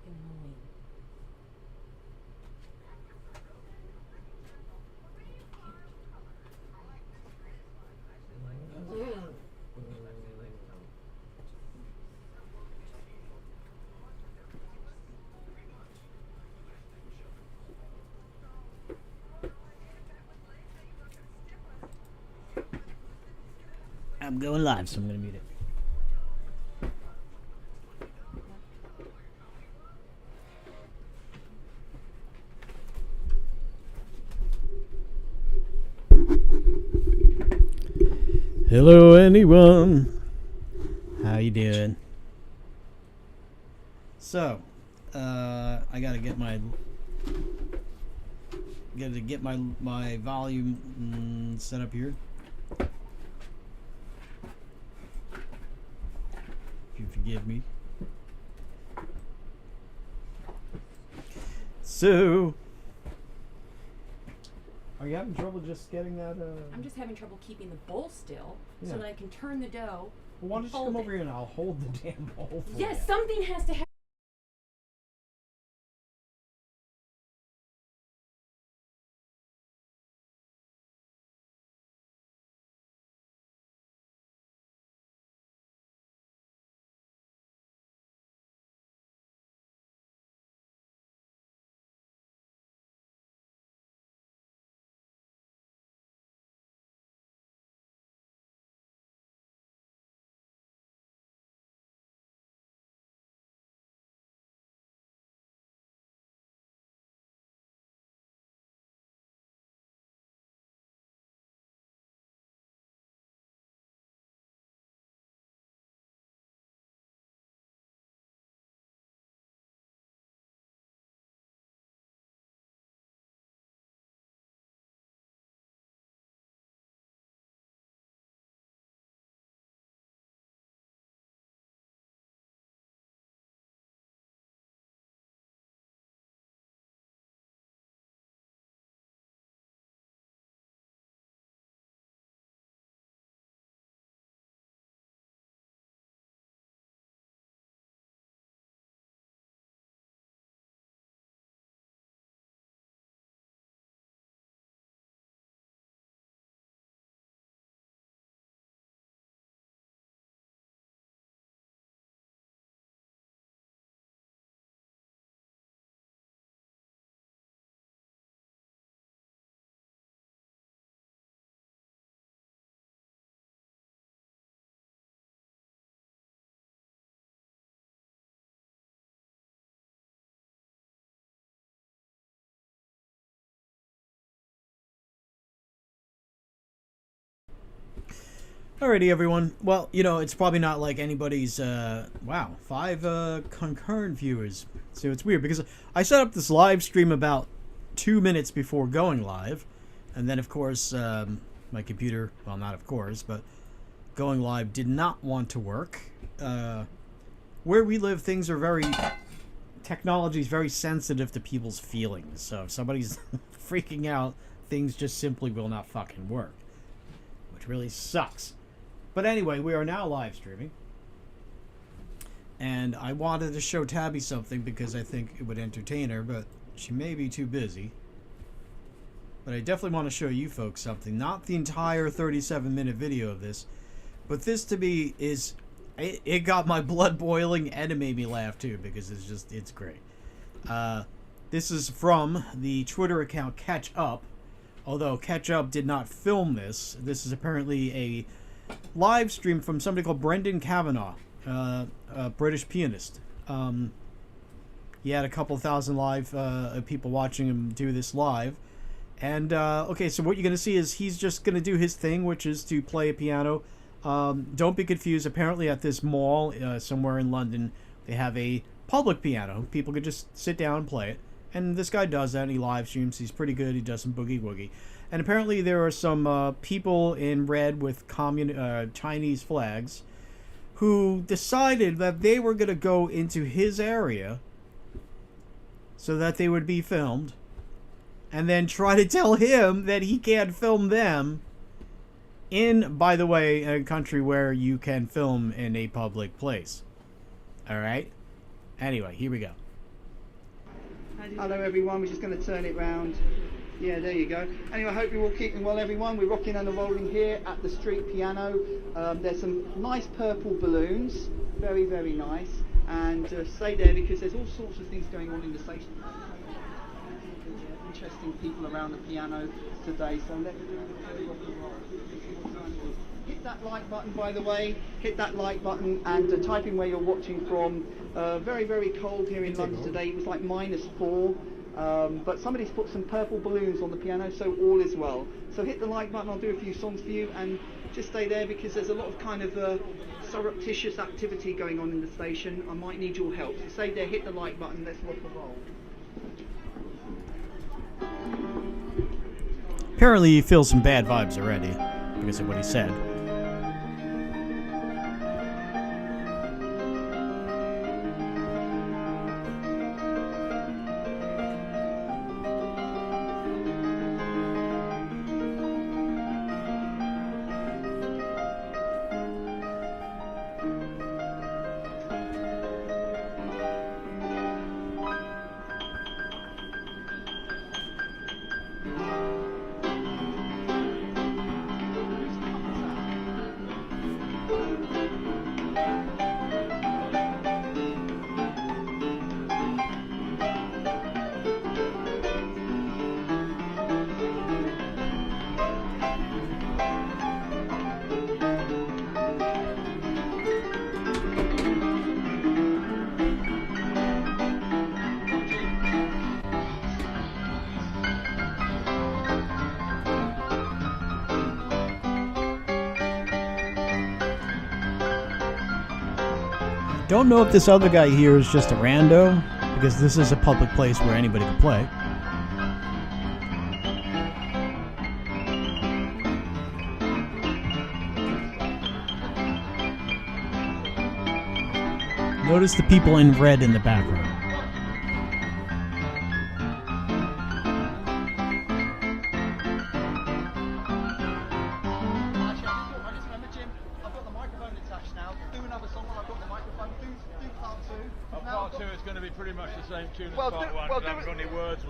fucking annoying. I'm going live, so I'm going to mute it. Hello, anyone. How you doing? So, I gotta get my my volume set up here. If you forgive me. So, are you having trouble just getting that? I'm just having trouble keeping the bowl still so Yeah. that I can turn the dough. Well, why don't you come over here and I'll hold the damn bowl for you. Yes, something has to happen. Alrighty, everyone. Well, you know, it's probably not like anybody's, wow, 5 concurrent viewers. So it's weird because I set up this live stream about 2 minutes before going live. And then, of course, my computer, well, not of course, but going live did not want to work. Where we live, things are technology is very sensitive to people's feelings. So if somebody's freaking out, things just simply will not fucking work. Which really sucks. But anyway, we are now live streaming. And I wanted to show Tabby something because I think it would entertain her, but she may be too busy. But I definitely want to show you folks something. Not the entire 37-minute video of this, but this to me is... It got my blood boiling and it made me laugh too because it's great. This is from the Twitter account Catch Up. Although Catch Up did not film this. This is apparently a live stream from somebody called Brendan Kavanagh, a British pianist. He had a couple thousand live people watching him do this live. And, okay, so what you're going to see is he's just going to do his thing, which is to play a piano. Don't be confused. Apparently at this mall somewhere in London, they have a public piano. People could just sit down and play it. And this guy does that, and he live streams. He's pretty good. He does some boogie-woogie. And apparently there are some people in red with Chinese flags who decided that they were going to go into his area so that they would be filmed, and then try to tell him that he can't film them in, by the way, a country where you can film in a public place. Alright? Anyway, here we go. Hello everyone, we're just going to turn it round. Yeah, there you go. Anyway, I hope you're all keeping well everyone. We're rocking and rolling here at the street piano. There's some nice purple balloons, very, very nice. And stay there because there's all sorts of things going on in the station. Interesting people around the piano today, so let's do a rock and roll. Hit that like button, by the way. Hit that like button and type in where you're watching from. Very, very cold here in London today. It was like -4. But somebody's put some purple balloons on the piano, so all is well. So hit the like button. I'll do a few songs for you, and just stay there because there's a lot of kind of surreptitious activity going on in the station. I might need your help. So stay there, hit the like button. Let's rock and roll. Apparently he feels some bad vibes already because of what he said. Don't know if this other guy here is just a rando, because this is a public place where anybody can play. Notice the people in red in the background.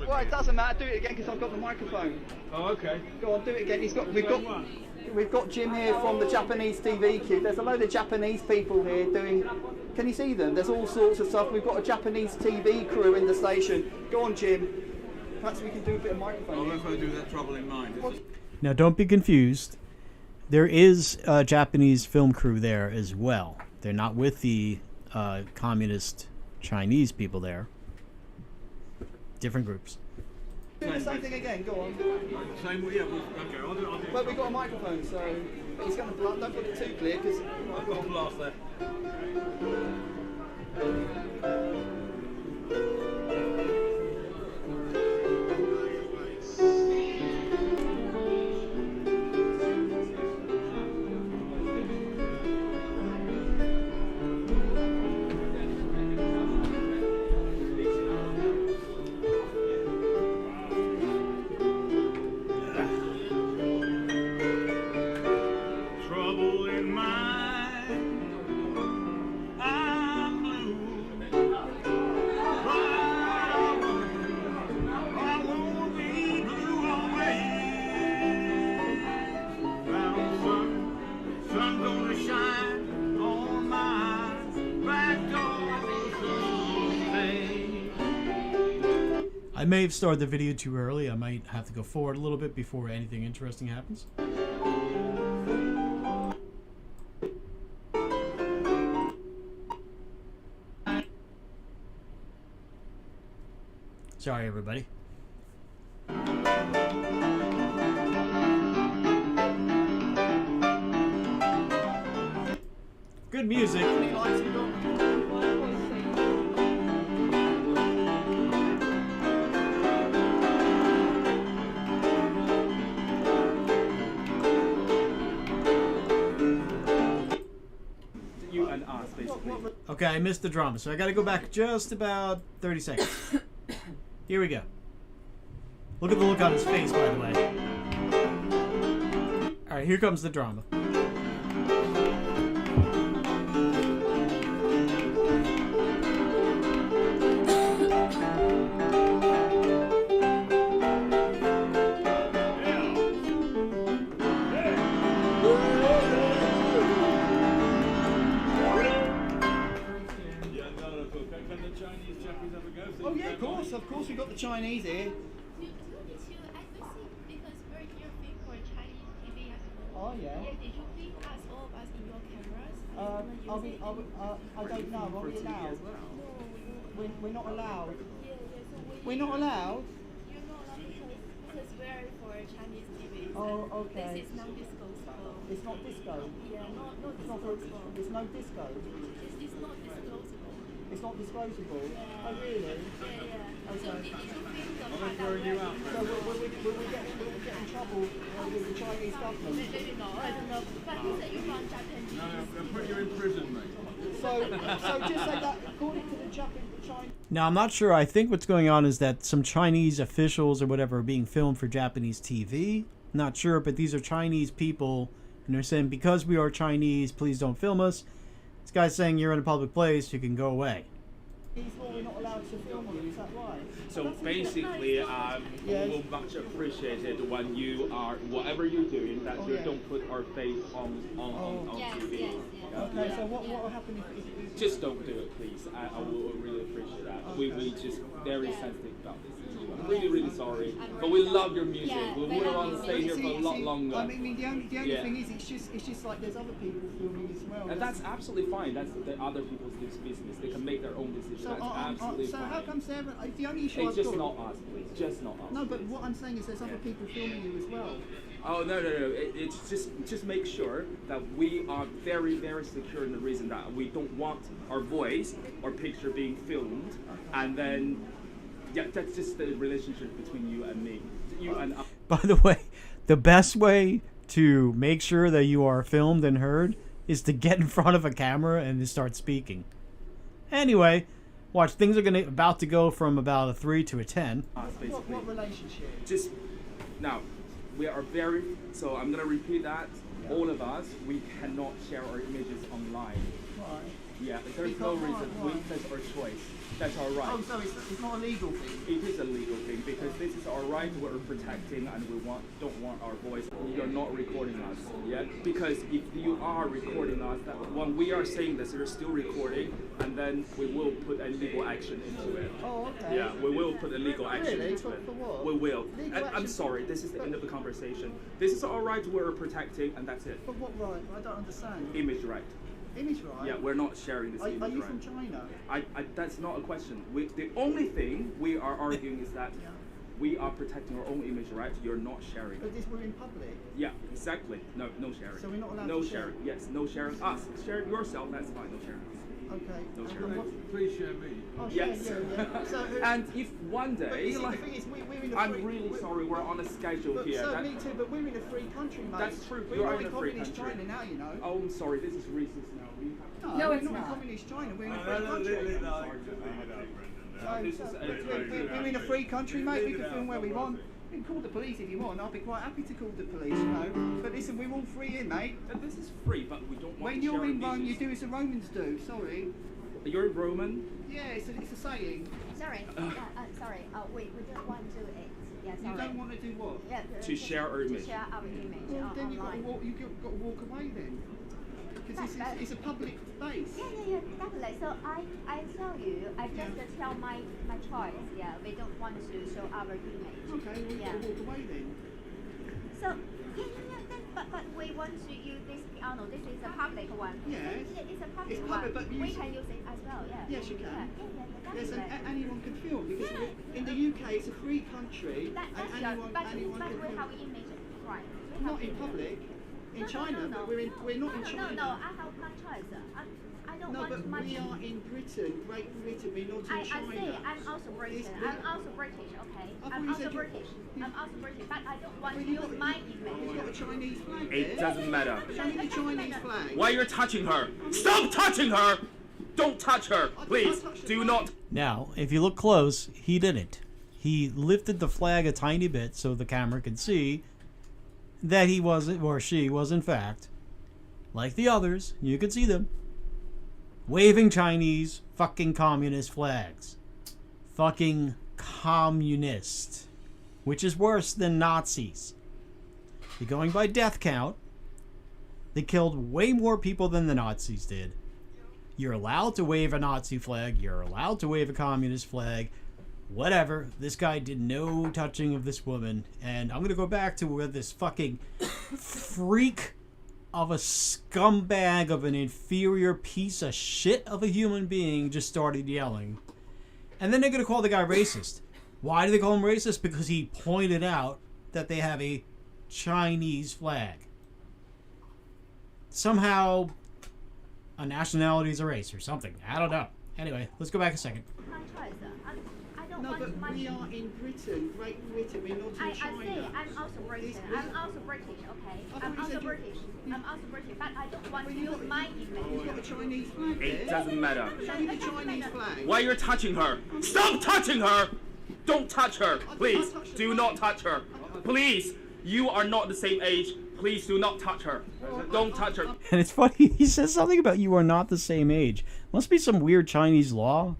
Well, it doesn't matter. Do it again because I've got the microphone. Oh, okay. Go on, do it again. We've got Jim here from the Japanese TV queue. There's a load of Japanese people here doing. Can you see them? There's all sorts of stuff. We've got a Japanese TV crew in the station. Go on, Jim. Perhaps we can do a bit of microphone. Well, if I do that trouble in mind. Now, don't be confused. There is a Japanese film crew there as well. They're not with the communist Chinese people there. Different groups. Do the same thing again. Go on. Same way, yeah. Okay, I'll do it. Well, we've got a microphone, so he's going to blast. Don't put it too clear because I've got a blast there. I may have started the video too early. I might have to go forward a little bit before anything interesting happens. Sorry, everybody. Good music. Okay, I missed the drama, so I gotta go back just about 30 seconds. Here we go. Look at the look on his face, by the way. Alright, here comes the drama. cool. Can the Chinese chappies have a go? So Oh you yeah, don't mind? of course we've got the Chinese here. Do you need to, I think because we're here film for Chinese TV as well. Oh yeah. Yeah, did you film us all of us in your cameras? I don't know. Are we allowed? We're not allowed. We're not allowed. You're not allowed because we're for Chinese TV. Oh, okay. This is non-disclosable. It's not disco. Yeah, not It's not. disclosable. It's no disco. It's not disclosable. It's not disclosable. Oh really? Yeah. So Okay. did you film the I'm part going to that throw you we're out. So will we get in trouble with the Chinese government? Maybe not, I don't know. But you said you're from Japanese. No, I'll put you in prison, mate. So just say that according to the Chinese. Now, I'm not sure. I think what's going on is that some Chinese officials or whatever are being filmed for Japanese TV. Not sure, but these are Chinese people, and they're saying, because we are Chinese, please don't film us. This guy's saying you're in a public place, you can go away. We're not allowed to film you, is that right? So basically, Yes. we will much appreciate it when you are, whatever you're doing, that Oh, you yeah. don't put our face on Yes, TV. yes, yes. Okay, so what will happen if Just don't do it, please. I will really appreciate that. We just very sensitive about this. I'm really sorry, but we love your music. Yeah, we we would love want your to stay here for a lot longer. I mean, the only Yeah. thing is, it's just like there's other people filming as well. And that's absolutely fine. That's the other people's business. They can make their own decisions. so. That's absolutely So fine. how come Sarah? The only issue It's I've just got. not us, please. Just not us. No, but what I'm saying is there's other people filming you as well. Oh no! It's just make sure that we are very secure in the reason that we don't want our voice or picture being filmed, and then yeah, that's just the relationship between you and me, you and us. By the way, the best way to make sure that you are filmed and heard is to get in front of a camera and to start speaking. Anyway, watch, things are about to go from about a 3 to a 10. Basically. What relationship? Just now, we are very. So I'm gonna repeat that. All of us, we cannot share our images online. Right. Yeah, there's no reason. That's our choice. That's our right. Oh, so it's not a legal thing. It is a legal thing because this is our right. We're protecting, and we don't want our voice. You're not recording us, yeah. Because if you are recording us, that when we are saying this, you're still recording, and then we will put a legal action into it. Oh, okay. Yeah, we will put a legal action Really? into For it. what? We will. Legal And I'm action? sorry. This is the end of the conversation. This is our right. We're protecting, and that's it. But what right? I don't understand. Image right. Image right? Yeah, we're not sharing this Are image you right. from China? That's not a question. The only thing we are arguing is that Yeah. we are protecting our own image, right? You're not sharing. But we're in public. Yeah, exactly. No sharing. So we're not allowed no to share? sharing. Yes, no sharing us. Share yourself. That's fine. No sharing. Okay. No And sharing. what- Please share me. Oh, Yes. yeah. So, And if one but day, you see, the like, thing is, we're in a I'm free, really sorry, we're on a schedule But, here. so That- me too, but we're in a free country, mate. That's true, We're you are not in in a free communist country. China now, you know. Oh, I'm sorry. This is racist now. We have No, we're it's not in not. communist China. We're in a No, free no, country. no, no. This is We're in a free country, mate. We can film where we want. You can call the police if you want. I'll be quite happy to call the police, you know. But listen, we're all free here, mate. And this is free, but we don't want When to you're share in our Rome, you images. do as the Romans do. Sorry. You're Roman. Yeah, it's a saying. Sorry, sorry. We don't want to do it. Yeah, You sorry. don't want to do what? Yeah, To share our image. To share our image Well, then you've got to online. walk. You've got to walk away then. Because it's a public space. Yeah, definitely. So I tell you, I just tell my choice. Yeah, we don't want to show our image. Okay, we've got to walk away then. So but we want to use this piano. This is a public one. Yes. It's a public It's one. public, but we you- can use it as well. Yeah. Yes, you can. Yes, and definitely. anyone can film because Yeah. in the UK it's a free country That's and right. anyone But can we film. have image right. We Not have in image. public. In No, China, no, but we're not in China. No, I have my choice. I don't No, want but my. we are in Britain, Great Britain. We're not in I China. say I'm also British. It's- I'm also British, okay? I thought I'm you also said you- British. I'm also British, but I don't want Well, to you've use got- my You've got a image. Chinese flag It there. doesn't matter. Show me the Chinese flag. Why you're touching her? Stop touching her! Don't touch her, please. touched the Do flag. not. Now, if you look close, he didn't. He lifted the flag a tiny bit so the camera could see that he wasn't, or she was in fact, like the others, you could see them, waving Chinese fucking communist flags. Fucking communist. Which is worse than Nazis. You're going by death count. They killed way more people than the Nazis did. You're allowed to wave a Nazi flag. You're allowed to wave a communist flag. Whatever. This guy did no touching of this woman. And I'm going to go back to where this fucking freak of a scumbag of an inferior piece of shit of a human being just started yelling. And then they're going to call the guy racist. Why do they call him racist? Because he pointed out that they have a Chinese flag. Somehow a nationality is a race or something. I don't know. Anyway, let's go back a second. My choice. I don't No, want but my. we are in Britain, Great Britain, we're not in I China. say I'm also British. I'm also British, okay? I thought I'm you also said you- British. I'm also British, but I don't want Well, to you've use got- my You've got image. a Chinese flag It there. doesn't matter. Show me the Chinese flag. Why you're touching her? Stop touching her! Don't touch her, please. Do not touch her. Please, you are not the same age. Please do not touch her. Don't touch her. And it's funny, he says something about you are not the same age. Must be some weird Chinese law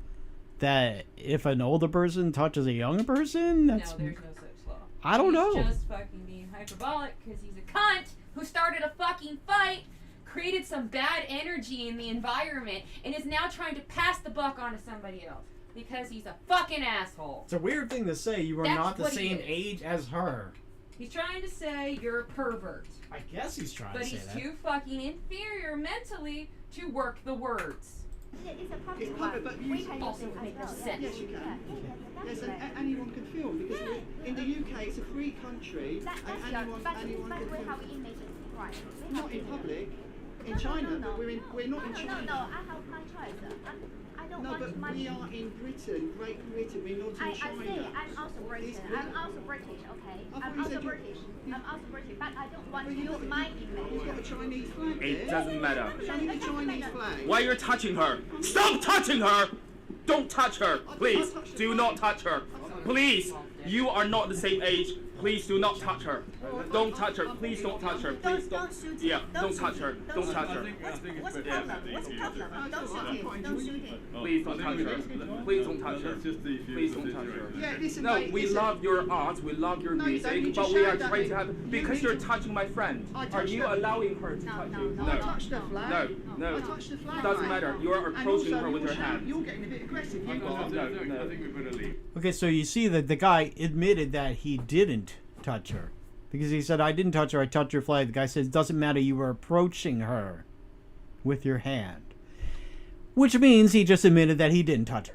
that if an older person touches a younger person, that's... No, there's no such law. I don't know. He's just fucking being hyperbolic because he's a cunt who started a fucking fight, created some bad energy in the environment, and is now trying to pass the buck on to somebody else because he's a fucking asshole. It's a weird thing to say, you are That's not the what he same is. age as her. He's trying to say you're a pervert, I guess he's trying but to say he's that. too fucking inferior mentally to work the words. It's a public It's one. public, but We you can also use it make as no well. sense. Yes, you can. Yes, and Definitely. anyone can film because in the UK it's a free country That's and your, anyone but can we film. have image right. We Not have in image. public, in No, China, no, no, but we're not in no, China. No, I have my choice. I don't No, want but my. we are in Britain, Great Britain, we're not in I China. say I'm also British. It's I'm also British, okay? I thought I'm you also said you- British. I'm also British, but I don't want Well, to you've use got- my You've got a image. Chinese flag It there. doesn't matter. Show me the Chinese flag. Why you're touching her? Stop touching her! Don't touch her, please. Do not touch her. Please, you are not the same age. Please do not touch her. Don't touch her. Please don't touch her. Please don't. Yeah, don't touch her. Don't touch her. I think What's it's the better. problem? What's the problem? Don't shoot him. Don't shoot him. Please don't touch her. Please don't touch her. Let's just defuse Please the don't touch her. situation. Yeah, listen, No, mate, we listen. love your art, we love your No, you don't. You music, just but we are shouted at trying me. to have You because need you're to- touching my friend. I Are touched you her. allowing her to No, touch no, you? no. I touched the flag. No. I touched the flag. Doesn't mate. matter. You are And approaching also her with you're your hand. You're getting a bit aggressive. You No, got no, I think we better leave. Okay, so you see that the guy admitted that he didn't touch her. Because he said, I didn't touch her, I touched your flag. The guy says, doesn't matter, you were approaching her with your hand. Which means he just admitted that he didn't touch her.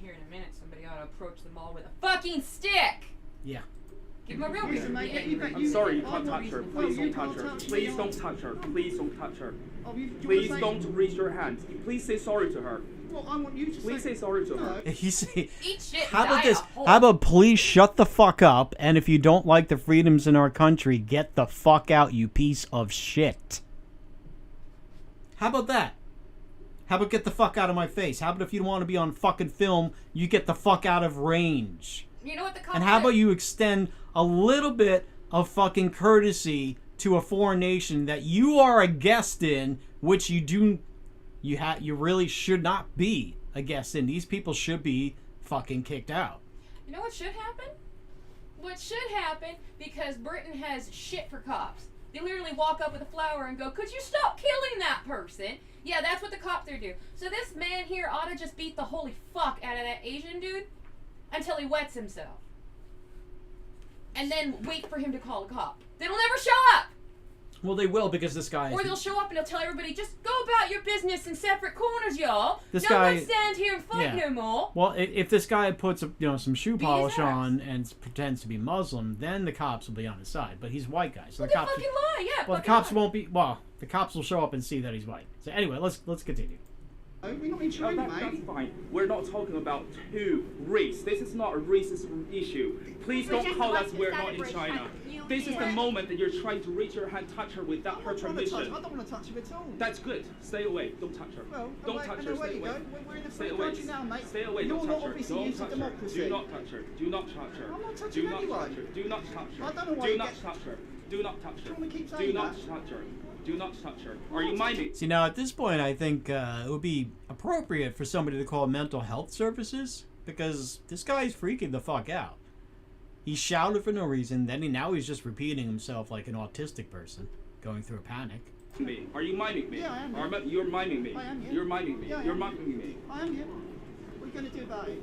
Here in a minute, somebody ought to approach them all with a fucking stick. Yeah. Give them a real Listen, reason. mate, to be you angry. I'm sorry, you I can't want touch her. you- Please well, you don't touch can't her. touch me Please on- don't touch her. Please don't touch her. Oh, do you wanna Please say- don't reach your hand. Please say sorry to her. Well, I want you to Please say sorry to her. No. He say, Eat shit. how and about die this? a hole. How about please shut the fuck up, and if you don't like the freedoms in our country, get the fuck out, you piece of shit. How about that? How about get the fuck out of my face? How about if you don't want to be on fucking film, you get the fuck out of range? You know what the And how about you extend a little bit of fucking courtesy to a foreign nation that you are a guest in, which you really should not be a guest in. These people should be fucking kicked out. You know what should happen? What should happen, because Britain has shit for cops. They literally walk up with a flower and go, could you stop killing that person? Yeah, that's what the cops are do. So this man here ought to just beat the holy fuck out of that Asian dude until he wets himself. And then wait for him to call a cop. They will never show up! Well, they will, because this guy Or they'll show up and they'll tell everybody, just go about your business in separate corners, y'all. This Don't guy- let's stand here and fight yeah. no more. Well, if this guy puts some shoe Beat his polish ass. on and pretends to be Muslim, then the cops will be on his side. But he's a white guy, so Well, the they cops. fucking lie, yeah. Well, the fucking cops lie. won't be. Well, the cops will show up and see that he's white. So anyway, let's continue. We're not in Oh, China, that's mate. fine. We're not talking about race. This is not a racist issue. Please We don't just call want us to we're not in celebrate China. New This is the Year. moment that you're trying to reach her hand, touch her without her I don't want to touch. permission. I don't want to touch him at all. That's good. Stay away. Don't touch her. Well, Don't away, touch and her. away Stay you away. go. We're in a Stay free away. country now, mate. Stay away. You're Don't not touch her. obviously Don't used to touch her. democracy. Do not touch her. Do not touch her. I'm not touching Do not anyone. touch her. Do not touch her. I don't know why Do you not get- touch her. Do not touch her. Do you want to keep Do saying not that? touch her. Do not touch her. Are you minding? See, now at this point, I think it would be appropriate for somebody to call mental health services, because this guy's freaking the fuck out. He shouted for no reason. Then now he's just repeating himself like an autistic person going through a panic. Me. Are you miming me? Yeah, I am. Or you're miming me. I am, yeah. You're miming me. Yeah, I You're am. miming me. I am, yeah. What are you going to do about it?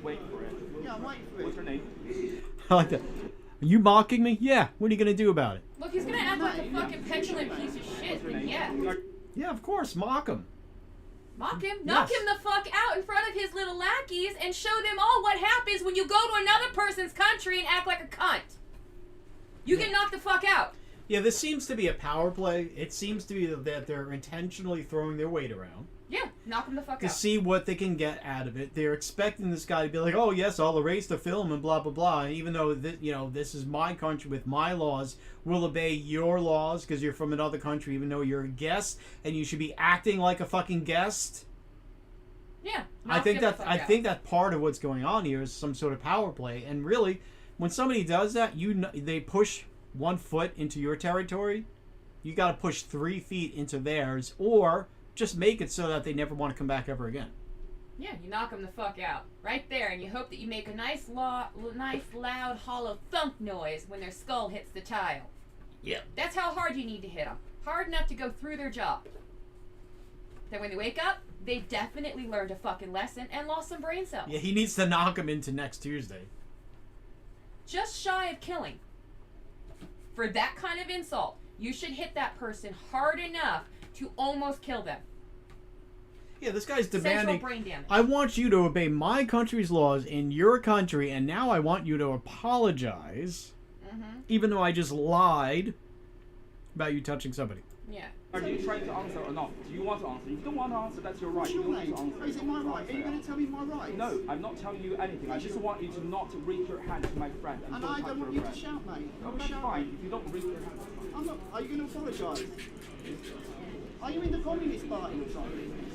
Wait for it. Yeah, I'm waiting for it. What's your name? I like that. Are you mocking me? Yeah. What are you gonna do about it? Look, he's gonna act like a fucking petulant piece of shit, then yeah. Yeah, of course, mock him. Mock him, knock Yes. him the fuck out in front of his little lackeys and show them all what happens when you go to another person's country and act like a cunt. You get knocked the fuck out. Yeah, this seems to be a power play. It seems to be that they're intentionally throwing their weight around Yeah, knock him the fuck to out. see what they can get out of it. They're expecting this guy to be like, "Oh yes, I'll erase the film and blah blah blah." And even though this is my country with my laws, we'll obey your laws because you're from another country, even though you're a guest and you should be acting like a fucking guest. Yeah, I knock think him the that fuck I out. think that part of what's going on here is some sort of power play. And really, when somebody does that, they push 1 foot into your territory. You got to push 3 feet into theirs, or just make it so that they never want to come back ever again. Yeah, you knock him the fuck out right there, and you hope that you make a nice, loud, hollow thunk noise when their skull hits the tile. Yeah. That's how hard you need to hit them. Hard enough to go through their jaw. Then when they wake up, they definitely learned a fucking lesson and lost some brain cells. Yeah, he needs to knock him into next Tuesday. Just shy of killing. For that kind of insult, you should hit that person hard enough to almost kill them. Yeah, this guy's Central demanding, brain damage. I want you to obey my country's laws in your country, and now I want you to apologize, even though I just lied about you touching somebody. Yeah. Are you trying to answer or not? Do you want to answer? If you don't want to answer, that's your right. What's You your don't name? need to answer. Is it my right? Are you going to tell me my rights? No, I'm not telling you anything. I just want you to not raise your hand to my friend. And don't I touch don't want your you to friend. shout, mate. No, that's fine. If you don't raise your hand, that's fine. I'm not. Are you going to apologise? Are you in the Communist Party or something?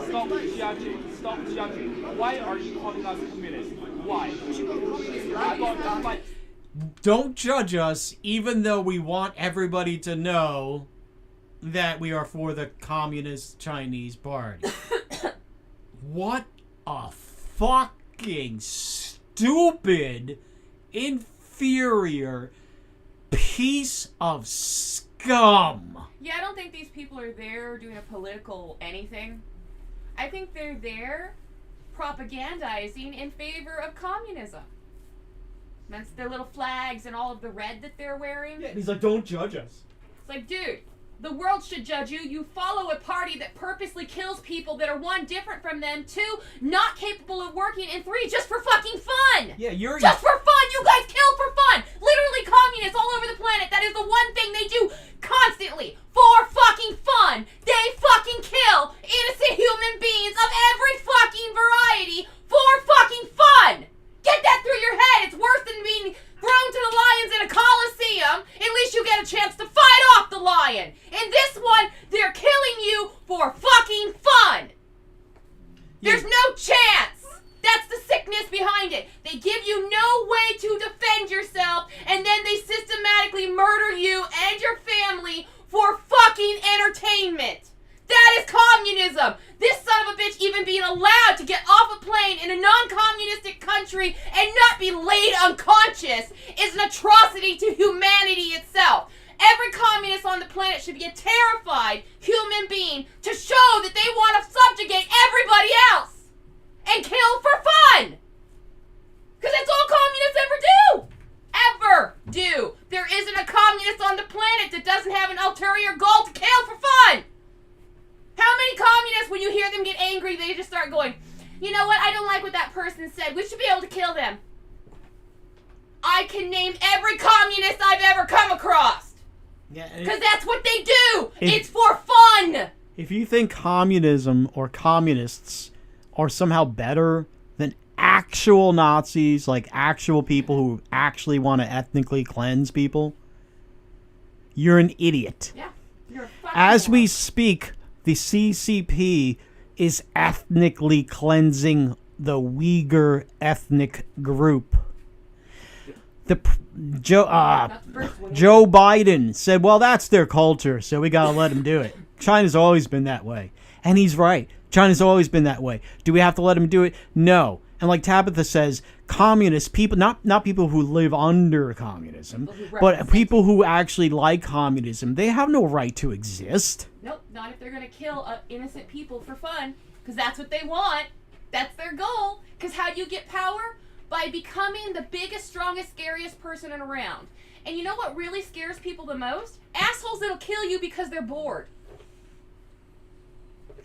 Stop judging. Stop judging. Why are you calling us communists? Why? Because you've got communist I flag. got like. Don't judge us, even though we want everybody to know that we are for the Communist Chinese Party. What a fucking stupid, inferior piece of scum. Yeah, I don't think these people are there doing a political anything. I think they're there propagandizing in favor of communism. That's their little flags and all of the red that they're wearing. He's like, don't judge us. It's like, dude, the world should judge you. You follow a party that purposely kills people that are 1, different from them, 2, not capable of working, and 3, just for fucking fun. Yeah, you're Just for fun. You guys kill for fun. Literally communists all over the planet. That is the one thing they do constantly. For fucking fun. They fucking kill innocent human beings of every fucking variety for fucking fun. Get that through your head. It's worse than being thrown to the lions in a coliseum. At least you get a chance to fight off the lion. In this one, they're killing you for fucking fun. There's no chance. That's the sickness behind it. They give you no way to defend yourself, and then they systematically murder you and your family for fucking entertainment. That is communism. This son of a bitch even being allowed to get off a plane in a non-communistic country and not be laid unconscious is an atrocity to humanity itself. Every communist on the planet should be a terrified human being to show that they want to subjugate everybody else and kill for fun. Because that's all communists ever do. Ever do. There isn't a communist on the planet that doesn't have an ulterior goal to kill for fun. How many communists, when you hear them get angry, they just start going, you know what, I don't like what that person said. We should be able to kill them. I can name every communist I've ever come across. Yeah, Because that's what they do. If- It's for fun. if you think communism or communists are somehow better than actual Nazis, like actual people who actually want to ethnically cleanse people, you're an idiot. Yeah. You're a fucking As we moron. speak, the CCP is ethnically cleansing the Uyghur ethnic group. Joe Biden said, well, that's their culture, so we got to let them do it. China's always been that way. And he's right. China's always been that way. Do we have to let them do it? No. And like Tabitha says, communist people, not people who live under communism, but people who actually like communism, they have no right to exist. Nope, not if they're gonna kill innocent people for fun, because that's what they want. That's their goal. Because how do you get power? By becoming the biggest, strongest, scariest person around. And you know what really scares people the most? Assholes that'll kill you because they're bored.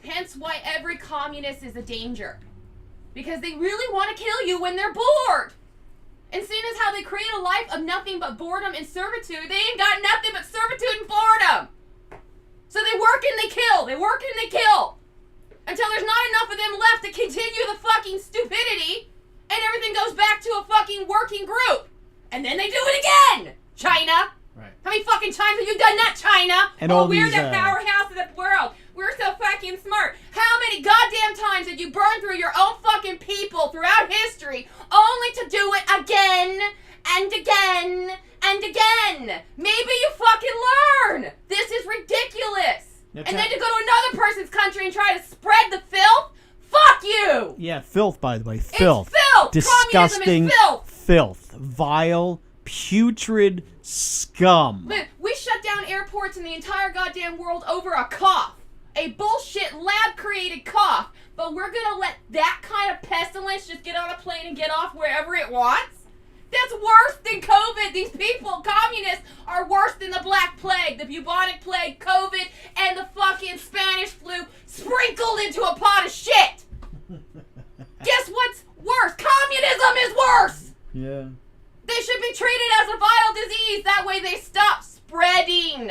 Hence why every communist is a danger. Because they really want to kill you when they're bored. And seeing as how they create a life of nothing but boredom and servitude, they ain't got nothing but servitude and boredom. So they work and they kill. They work and they kill. Until there's not enough of them left to continue the fucking stupidity, and everything goes back to a fucking working group. And then they do it again, China. Right. How many fucking times have you done that, China? And all we're these, the powerhouse of the world. We're so fucking smart. How many goddamn times did you burn through your own fucking people throughout history, only to do it again and again and again? Maybe you fucking learn. This is ridiculous. And then to go to another person's country and try to spread the filth? Fuck you! Yeah, filth, by the way. Filth. It's filth! Disgusting Communism is filth! filth. Vile, putrid scum. Look, we shut down airports in the entire goddamn world over a cough. A bullshit lab-created cough. But we're gonna let that kind of pestilence just get on a plane and get off wherever it wants? That's worse than COVID. These people, communists, are worse than the Black Plague, the bubonic plague, COVID, and the fucking Spanish flu sprinkled into a pot of shit. Guess what's worse? Communism is worse. Yeah. They should be treated as a vile disease. That way they stop spreading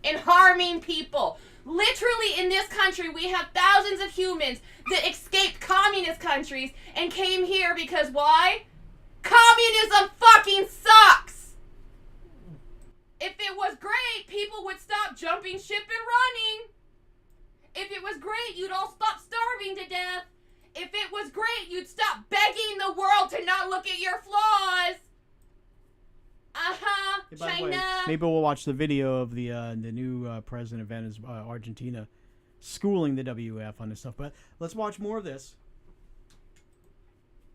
and harming people. Literally in this country, we have thousands of humans that escaped communist countries and came here because why? Communism fucking sucks! If it was great, people would stop jumping ship and running. If it was great, you'd all stop starving to death. If it was great, you'd stop begging the world to not look at your flaws. Hey, by the way, China. maybe we'll watch the video of the new president of Argentina schooling the WF on this stuff. But let's watch more of this.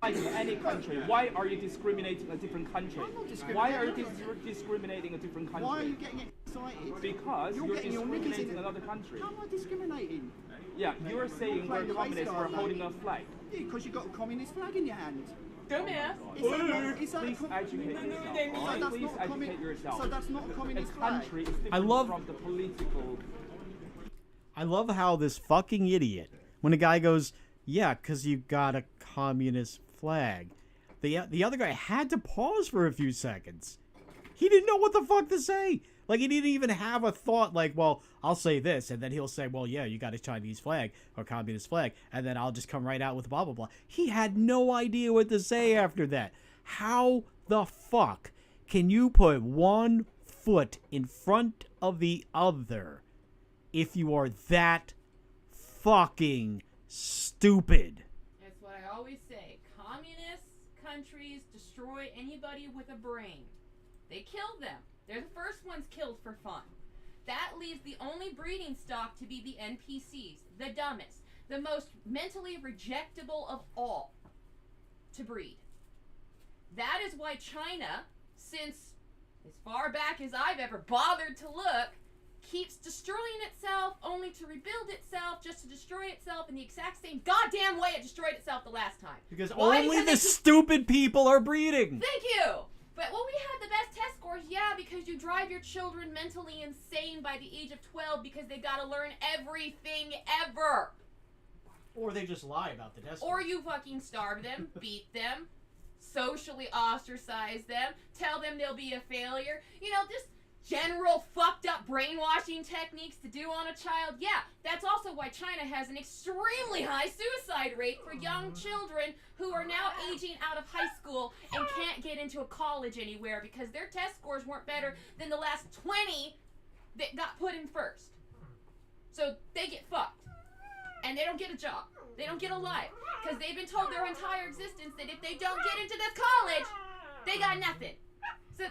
In any country, why are you discriminating a different country? Why are you discriminating a different country? Why are you getting excited? Because you're getting your knickers discriminating in another country. How am I discriminating? Yeah, you're saying we're communists, we're holding a flag. Yeah, because you've got a communist flag in your hand. Dumbass. Is that Please educate yourself. that's Please not educate yourself. So that's not a A communist flag. country is different I love- from the political. I love how this fucking idiot, when a guy goes, yeah, because you got a communist flag, the other guy had to pause for a few seconds. He didn't know what the fuck to say. Like, he didn't even have a thought like, well, I'll say this, and then he'll say, well, yeah, you got a Chinese flag or communist flag, and then I'll just come right out with blah, blah, blah. He had no idea what to say after that. How the fuck can you put one foot in front of the other if you are that fucking stupid? That's what I always say. Communist countries destroy anybody with a brain. They kill them. They're the first ones killed for fun. That leaves the only breeding stock to be the NPCs, the dumbest, the most mentally rejectable of all to breed. That is why China, since as far back as I've ever bothered to look, keeps destroying itself only to rebuild itself just to destroy itself in the exact same goddamn way it destroyed itself the last time. Because Why? only Because the stupid people are breeding. Thank you! But, well, we had the best test scores, yeah, because you drive your children mentally insane by the age of 12 because they gotta learn everything ever. Or they just lie about the test. Or you fucking starve them, beat them, socially ostracize them, tell them they'll be a failure. You know, just general fucked up brainwashing techniques to do on a child. Yeah, that's also why China has an extremely high suicide rate for young children who are now aging out of high school and can't get into a college anywhere because their test scores weren't better than the last 20 that got put in first. So they get fucked. And they don't get a job. They don't get a life. Because they've been told their entire existence that if they don't get into this college, they got nothing. So,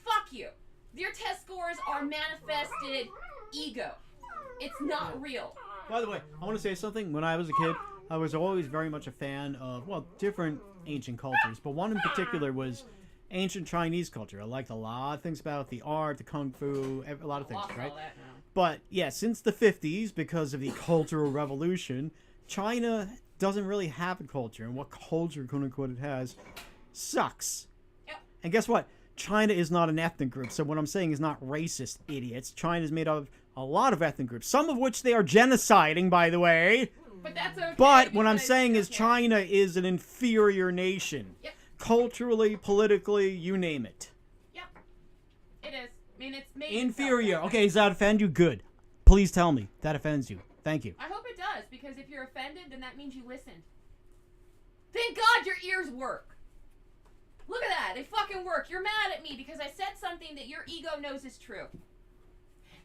fuck you. Your test scores are manifested ego. It's not real. By the way, I want to say something. When I was a kid, I was always very much a fan of, well, different ancient cultures, but one in particular was ancient Chinese culture. I liked a lot of things about the art, the kung fu, a lot of things, Lost right? all that now. But yeah, since the 50s, because of the Cultural Revolution, China doesn't really have a culture, and what culture, quote unquote, it has sucks. Yep. And guess what? China is not an ethnic group, so what I'm saying is not racist, idiots. China is made up of a lot of ethnic groups, some of which they are genociding, by the way. But that's okay. But what I'm because- saying is okay. China is an inferior nation. Yep. Culturally, politically, you name it. Yep. It is. I mean, it's made Inferior. itself that Okay, way. does that offend you? Good. Please tell me that offends you. Thank you. I hope it does, because if you're offended, then that means you listened. Thank God your ears work. Look at that. They fucking work. You're mad at me because I said something that your ego knows is true.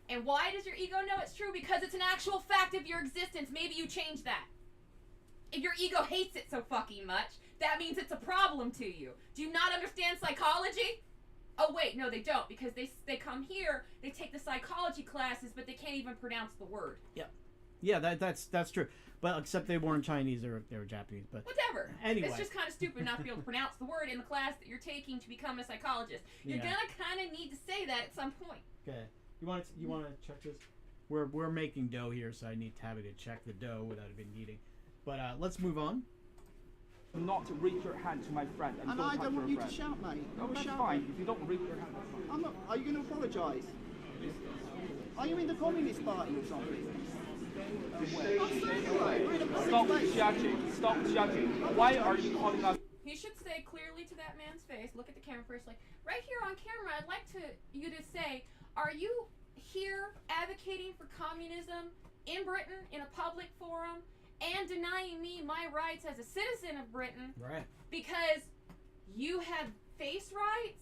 And why does your ego know it's true? Because it's an actual fact of your existence. Maybe you change that. If your ego hates it so fucking much, that means it's a problem to you. Do you not understand psychology? Oh wait, no they don't, because they come here, they take the psychology classes, but they can't even pronounce the word. Yeah, that's true. But except they weren't Chinese, they were Japanese. But Whatever. Anyway. It's just kind of stupid not to be able to pronounce the word in the class that you're taking to become a psychologist. You're Yeah. gonna kind of need to say that at some point. okay, you want to check this? We're making dough here, so I need Tabby to check the dough without it being eating. But let's move on. Not to reach your hand to my friend and, And don't I touch don't want your you to friend. shout, mate. No, Don't that's shout, fine. mate. If you don't reach your hand, that's fine. I'm not, are you going to apologise? Are you in the Communist Party or something? We're in a public Stop place. judging. Stop judging. Why are you calling us? He should say clearly to that man's face, look at the camera first, like, right here on camera, I'd like you to say, are you here advocating for communism in Britain in a public forum and denying me my rights as a citizen of Britain Right. because you have face rights?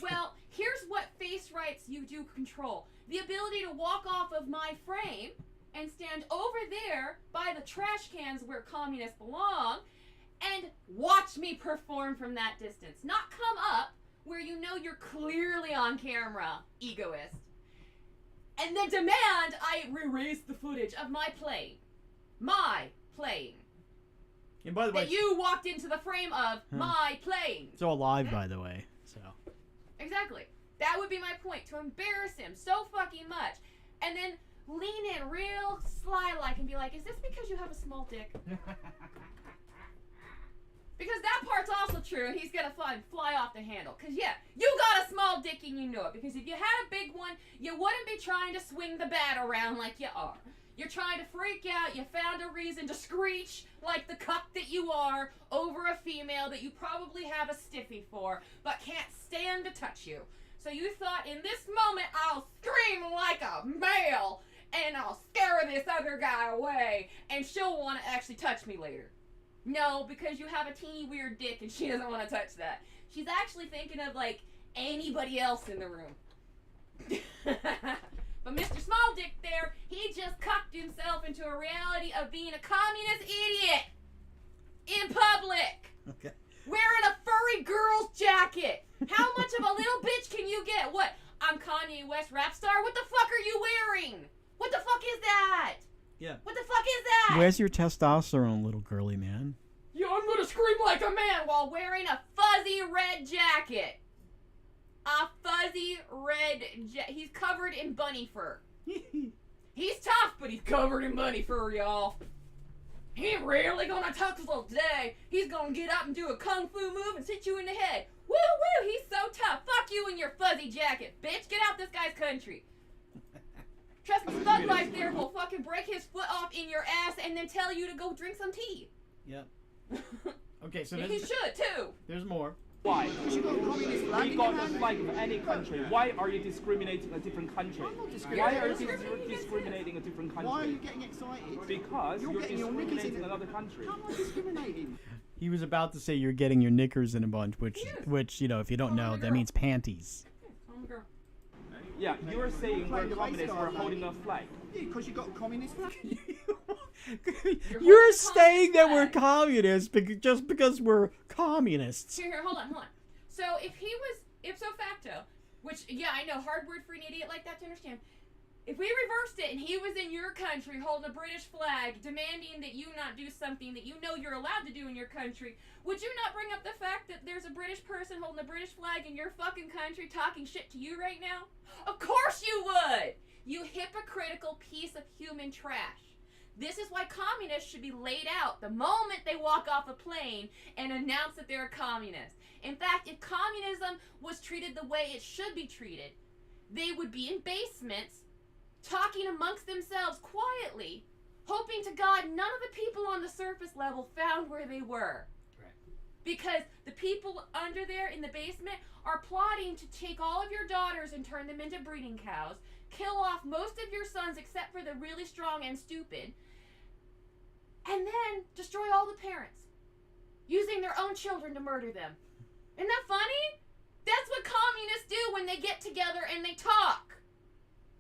Well, here's what face rights you do control. The ability to walk off of my frame and stand over there by the trash cans where communists belong and watch me perform from that distance. Not come up where you know you're clearly on camera, egoist. And then demand I erase the footage of my playing. My playing. And by the way, That you walked into the frame of my playing. it's all live, by the way. So Exactly. That would be my point, to embarrass him so fucking much. And then lean in real sly-like and be like, is this because you have a small dick? Because that part's also true, and he's gonna fly off the handle. Because, yeah, you got a small dick and you know it. Because if you had a big one, you wouldn't be trying to swing the bat around like you are. You're trying to freak out, you found a reason to screech like the cuck that you are over a female that you probably have a stiffy for, but can't stand to touch you. So you thought, in this moment, I'll scream like a male, and I'll scare this other guy away, and she'll want to actually touch me later. No, because you have a teeny weird dick and she doesn't want to touch that. She's actually thinking of, like, anybody else in the room. But Mr. Small Dick there, he just cucked himself into a reality of being a communist idiot in public, okay. wearing a furry girl's jacket. How much of a little bitch can you get? What? I'm Kanye West rap star? What the fuck are you wearing? What the fuck is that? Yeah. What the fuck is that? Where's your testosterone, little girly man? Yo, I'm gonna scream like a man while wearing a fuzzy red jacket. A fuzzy red jacket. He's covered in bunny fur. He's tough, but he's covered in bunny fur, y'all. He ain't rarely gonna touch us all today. He's gonna get up and do a kung fu move and hit you in the head. Woo woo, he's so tough. Fuck you and your fuzzy jacket, bitch. Get out this guy's country. Trust me, Thug Life there will fucking break his foot off in your ass and then tell you to go drink some tea. Yep. Okay, so He there's, should too. there's more. Why? Because you've got a communist flag in your Regardless hand. flag of any country, why are you discriminating a different country? I'm not Why discriminating. are you Discriminating against discriminating a different country? Why are you getting excited? Because You're you're getting your knickers discriminating in another country. How am I discriminating? He was about to say you're getting your knickers in a bunch, which, Yes. you know, if you don't know, that means panties. Oh, girl. Yeah, you're saying Play we're the communists, race we're card, holding mate. a flag. Yeah, because you've got a communist flag. You're holding saying that we're communist flag. communists just because we're communists. Here, hold on. So if so facto, which, yeah, I know, hard word for an idiot like that to understand. If we reversed it and he was in your country holding a British flag, demanding that you not do something that you know you're allowed to do in your country, would you not bring up the fact that there's a British person holding a British flag in your fucking country talking shit to you right now? Of course you would! You hypocritical piece of human trash. This is why communists should be laid out the moment they walk off a plane and announce that they're a communist. In fact, if communism was treated the way it should be treated, they would be in basements talking amongst themselves quietly, hoping to God none of the people on the surface level found where they were. Right. Because the people under there in the basement are plotting to take all of your daughters and turn them into breeding cows, kill off most of your sons except for the really strong and stupid, and then destroy all the parents, using their own children to murder them. Isn't that funny? That's what communists do when they get together and they talk.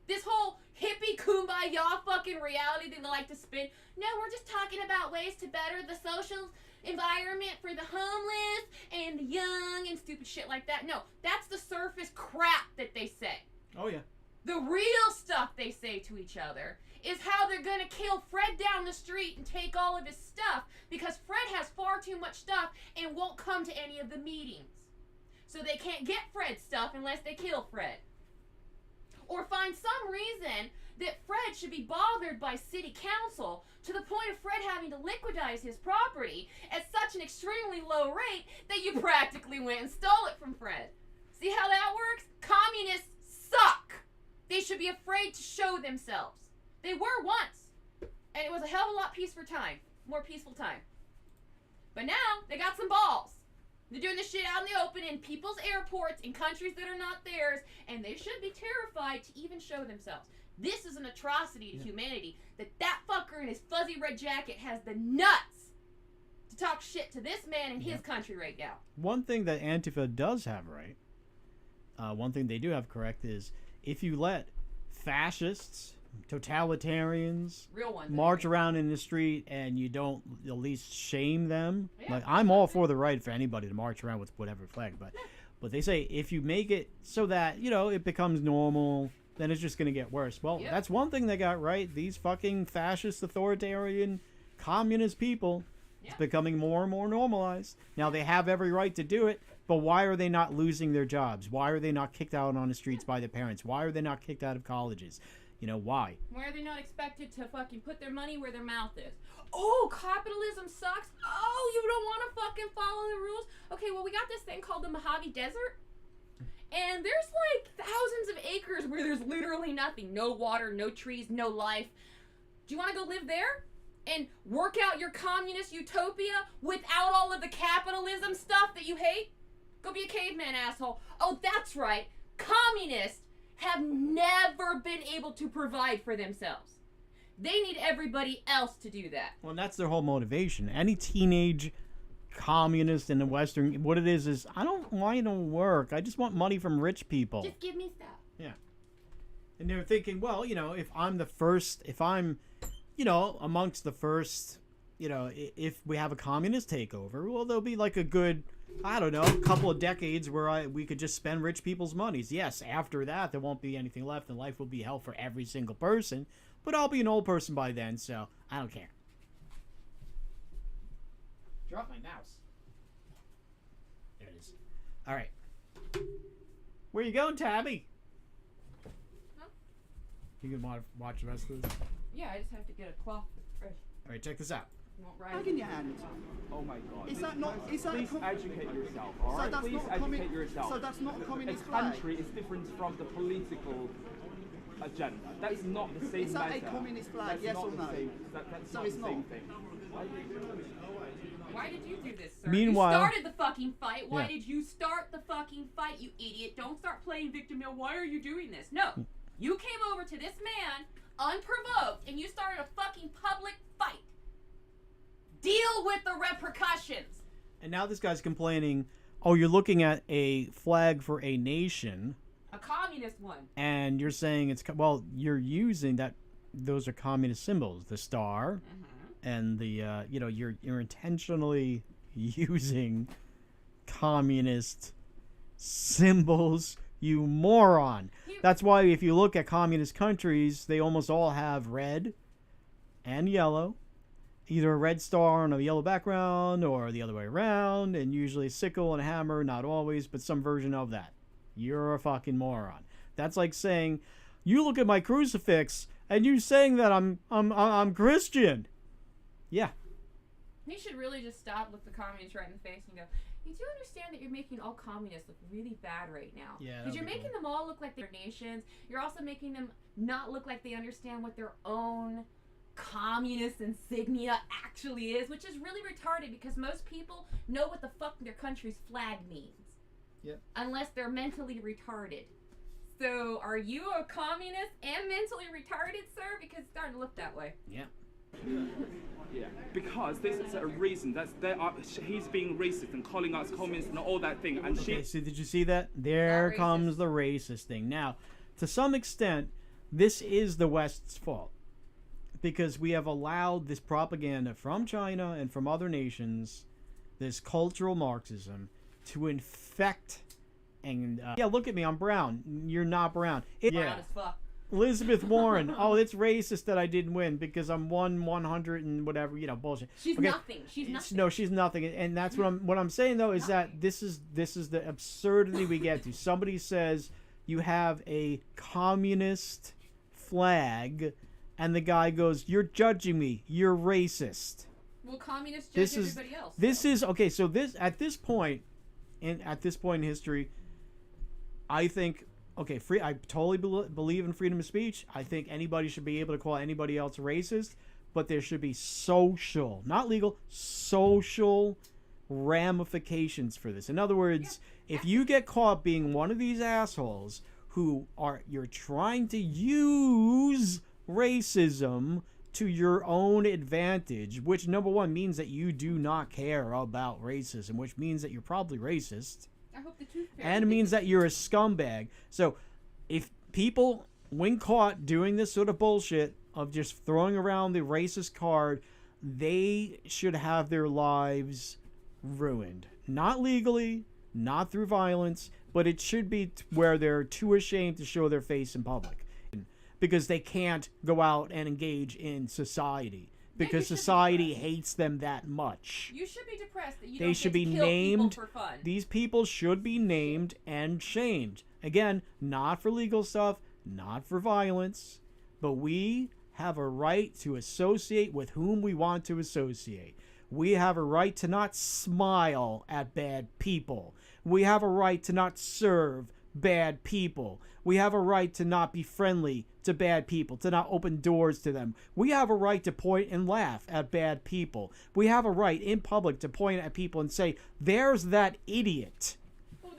This whole hippie kumbaya fucking reality they like to spin. No, we're just talking about ways to better the social environment for the homeless and the young and stupid shit like that. No, that's the surface crap that they say. Oh, yeah. The real stuff they say to each other is how they're gonna kill Fred down the street and take all of his stuff because Fred has far too much stuff and won't come to any of the meetings. So they can't get Fred's stuff unless they kill Fred. Or find some reason that Fred should be bothered by city council to the point of Fred having to liquidize his property at such an extremely low rate that you practically went and stole it from Fred. See how that works? Communists suck. They should be afraid to show themselves. They were once. And it was a hell of a lot more peaceful time. But now, they got some balls. They're doing this shit out in the open in people's airports in countries that are not theirs, and they should be terrified to even show themselves. This is an atrocity to humanity, that fucker in his fuzzy red jacket has the nuts to talk shit to this man in his country right now. One thing that Antifa does have right, one thing they do have correct is if you let fascists, totalitarians Real ones, march around in the street and you don't at least shame them, like I'm all for the right for anybody to march around with whatever flag, but they say if you make it so that it becomes normal, then it's just going to get worse. Well, that's one thing they got right. These fucking fascist, authoritarian, communist people, it's becoming more and more normalized. Now they have every right to do it, but why are they not losing their jobs? Why are they not kicked out on the streets by their parents? Why are they not kicked out of colleges? Why? Why are they not expected to fucking put their money where their mouth is? Oh, capitalism sucks. Oh, you don't want to fucking follow the rules? Okay, well, we got this thing called the Mojave Desert. And there's like thousands of acres where there's literally nothing. No water, no trees, no life. Do you want to go live there? And work out your communist utopia without all of the capitalism stuff that you hate? Go be a caveman, asshole. Oh, that's right. Communists have never been able to provide for themselves. They need everybody else to do that. Well, that's their whole motivation. Any teenage communist in the Western, what it is I don't want to work. I just want money from rich people. Just give me stuff. Yeah. And they're thinking, well, if I'm the first, if I'm, amongst the first, if we have a communist takeover, well, there'll be like a good, I don't know, a couple of decades where we could just spend rich people's monies. Yes, after that, there won't be anything left and life will be hell for every single person. But I'll be an old person by then, so I don't care. Drop my mouse. There it is. All right. Where you going, Tabby? Huh? You can watch the rest of this? Yeah, I just have to get a cloth fresh. All right, check this out. Won't Flag rise. in your hand. Oh my God. Is that not? Is that? Please educate yourself, all So right? that's Please not a educate yourself. So that's not a A communist flag. country is different from the political agenda. That is not the same Is that a matter. communist flag, That's yes not or the no? same- that's So not it's the same not. thing. Why did you do this, sir? Meanwhile- You started the fucking fight. Why Yeah. did you start the fucking fight, you idiot? Don't start playing victim now. Why are you doing this? No. You came over to this man unprovoked and you started a fucking public fight. Deal with the repercussions. And now this guy's complaining, oh, you're looking at a flag for a nation, A communist one. and you're saying well, you're using that, those are communist symbols, the star, and the, you're intentionally using communist symbols, you moron. That's why if you look at communist countries, they almost all have red and yellow. Either a red star on a yellow background or the other way around, and usually a sickle and a hammer, not always, but some version of that. You're a fucking moron. That's like saying, you look at my crucifix and you saying that I'm Christian. Yeah. He should really just stop, look the communists right in the face, and go, you do understand that you're making all communists look really bad right now. Yeah. Because you're making them all look like they're nations. You're also making them not look like they understand what their own communist insignia actually is, which is really retarded because most people know what the fuck their country's flag means. Yep. Unless they're mentally retarded. So, are you a communist and mentally retarded, sir? Because it's starting to look that way. Yeah. Yeah, because this is a reason he's being racist and calling us communists and all that thing. And Okay, so did you see that? There comes the racist thing. Now, to some extent, this is the West's fault. Because we have allowed this propaganda from China and from other nations, this cultural Marxism, to infect and... yeah, look at me, I'm brown. You're not brown. Brown as fuck. Elizabeth Warren. Oh, it's racist that I didn't win because I'm 100 and whatever, bullshit. She's nothing. She's nothing. No, she's nothing. And that's what I'm saying though is that this is the absurdity we get to. Somebody says you have a communist flag and the guy goes, "You're judging me. You're racist." Well, communists judge everybody else. This is okay, so at this point in history, I think I totally believe in freedom of speech. I think anybody should be able to call anybody else racist, but there should be social, not legal, social ramifications for this. In other words, if you get caught being one of these assholes you're trying to use racism to your own advantage, which number one means that you do not care about racism, which means that you're probably racist. I hope the truth And it means that you're a scumbag. So if people, when caught doing this sort of bullshit of just throwing around the racist card, they should have their lives ruined. Not legally, not through violence, but it should be where they're too ashamed to show their face in public. Because they can't go out and engage in society. Because society hates them that much. You should be depressed that you They don't should get be to kill named. people for fun. These people should be named and shamed. Again, not for legal stuff, not for violence, but we have a right to associate with whom we want to associate. We have a right to not smile at bad people. We have a right to not serve bad people. We have a right to not be friendly to bad people, to not open doors to them. We have a right to point and laugh at bad people. We have a right in public to point at people and say, there's that idiot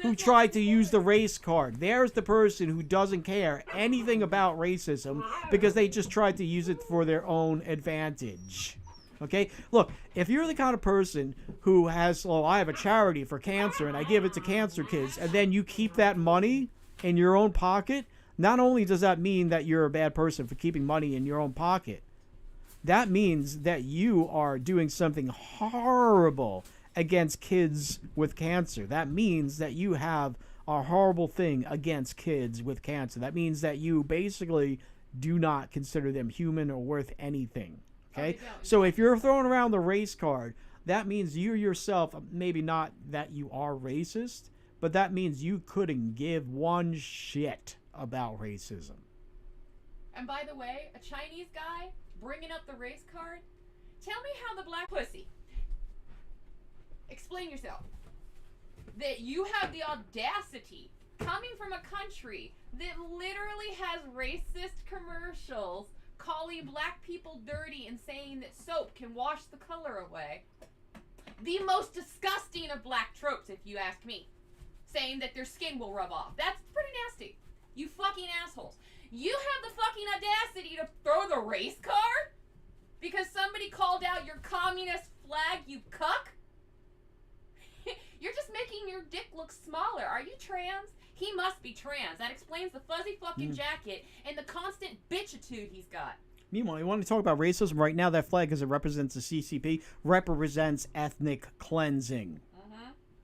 who tried to use the race card. There's the person who doesn't care anything about racism because they just tried to use it for their own advantage. Okay? Look, if you're the kind of person who has, I have a charity for cancer and I give it to cancer kids, and then you keep that money in your own pocket, not only does that mean that you're a bad person for keeping money in your own pocket, that means that you are doing something horrible against kids with cancer. That means that you have a horrible thing against kids with cancer. That means that you basically do not consider them human or worth anything. Okay? So if you're throwing around the race card, that means you yourself, maybe not that you are racist, but that means you couldn't give one shit about racism. And by the way, a Chinese guy bringing up the race card, tell me how the black pussy. Explain yourself. That you have the audacity coming from a country that literally has racist commercials calling black people dirty and saying that soap can wash the color away. The most disgusting of black tropes, if you ask me. Saying that their skin will rub off. That's pretty nasty. You fucking assholes. You have the fucking audacity to throw the race card? Because somebody called out your communist flag, you cuck? You're just making your dick look smaller. Are you trans? He must be trans. That explains the fuzzy fucking jacket and the constant bitchitude he's got. Meanwhile, you want to talk about racism? Right now, that flag, as it represents the CCP, represents ethnic cleansing.